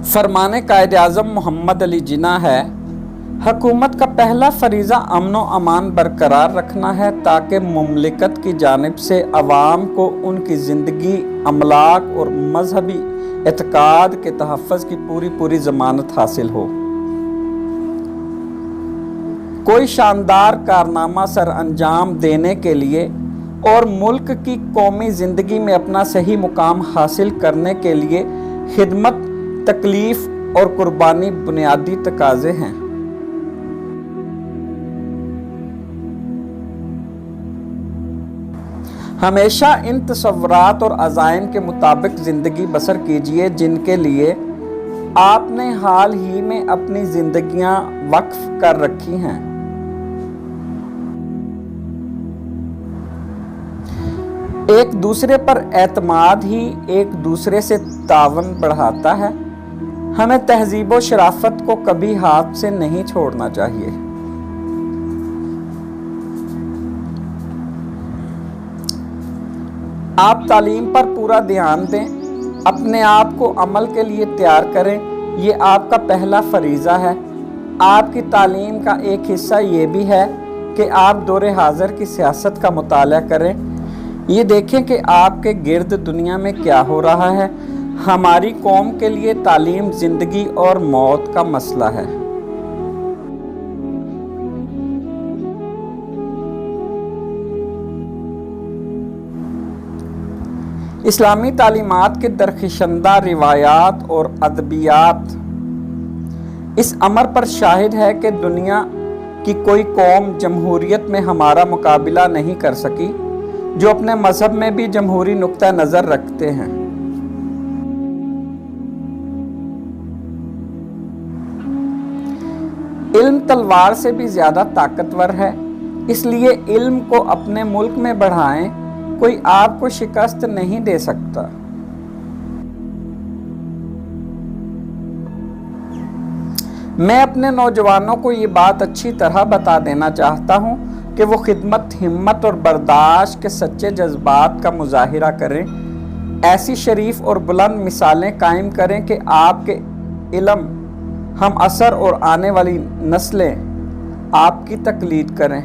فرمان قائد اعظم محمد علی جناح ہے، حکومت کا پہلا فریضہ امن و امان برقرار رکھنا ہے تاکہ مملکت کی جانب سے عوام کو ان کی زندگی، املاک اور مذہبی اعتقاد کے تحفظ کی پوری ضمانت حاصل ہو۔ کوئی شاندار کارنامہ سر انجام دینے کے لیے اور ملک کی قومی زندگی میں اپنا صحیح مقام حاصل کرنے کے لیے خدمت، تکلیف اور قربانی بنیادی تقاضے ہیں۔ ہمیشہ ان تصورات اور عزائم کے مطابق زندگی بسر کیجیے جن کے لیے آپ نے حال ہی میں اپنی زندگیاں وقف کر رکھی ہیں۔ ایک دوسرے پر اعتماد ہی ایک دوسرے سے تعاون بڑھاتا ہے۔ ہمیں تہذیب و شرافت کو کبھی ہاتھ سے نہیں چھوڑنا چاہیے۔ آپ تعلیم پر پورا دھیان دیں، اپنے آپ کو عمل کے لیے تیار کریں، یہ آپ کا پہلا فریضہ ہے۔ آپ کی تعلیم کا ایک حصہ یہ بھی ہے کہ آپ دور حاضر کی سیاست کا مطالعہ کریں، یہ دیکھیں کہ آپ کے گرد دنیا میں کیا ہو رہا ہے۔ ہماری قوم کے لیے تعلیم زندگی اور موت کا مسئلہ ہے۔ اسلامی تعلیمات کے درخشندہ روایات اور ادبیات اس امر پر شاہد ہے کہ دنیا کی کوئی قوم جمہوریت میں ہمارا مقابلہ نہیں کر سکی جو اپنے مذہب میں بھی جمہوری نقطہ نظر رکھتے ہیں۔ علم تلوار سے بھی زیادہ طاقتور ہے، اس لیے علم کو اپنے ملک میں بڑھائیں، کوئی آپ کو شکست نہیں دے سکتا۔ میں اپنے نوجوانوں کو یہ بات اچھی طرح بتا دینا چاہتا ہوں کہ وہ خدمت، ہمت اور برداشت کے سچے جذبات کا مظاہرہ کریں، ایسی شریف اور بلند مثالیں قائم کریں کہ آپ کے علم ہم اثر اور آنے والی نسلیں آپ کی تقلید کریں۔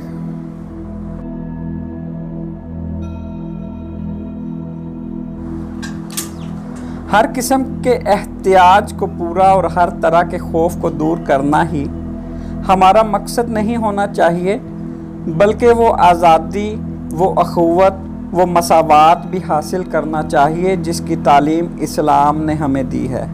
ہر قسم کے احتیاج کو پورا اور ہر طرح کے خوف کو دور کرنا ہی ہمارا مقصد نہیں ہونا چاہیے، بلکہ وہ آزادی، وہ اخوت، وہ مساوات بھی حاصل کرنا چاہیے جس کی تعلیم اسلام نے ہمیں دی ہے۔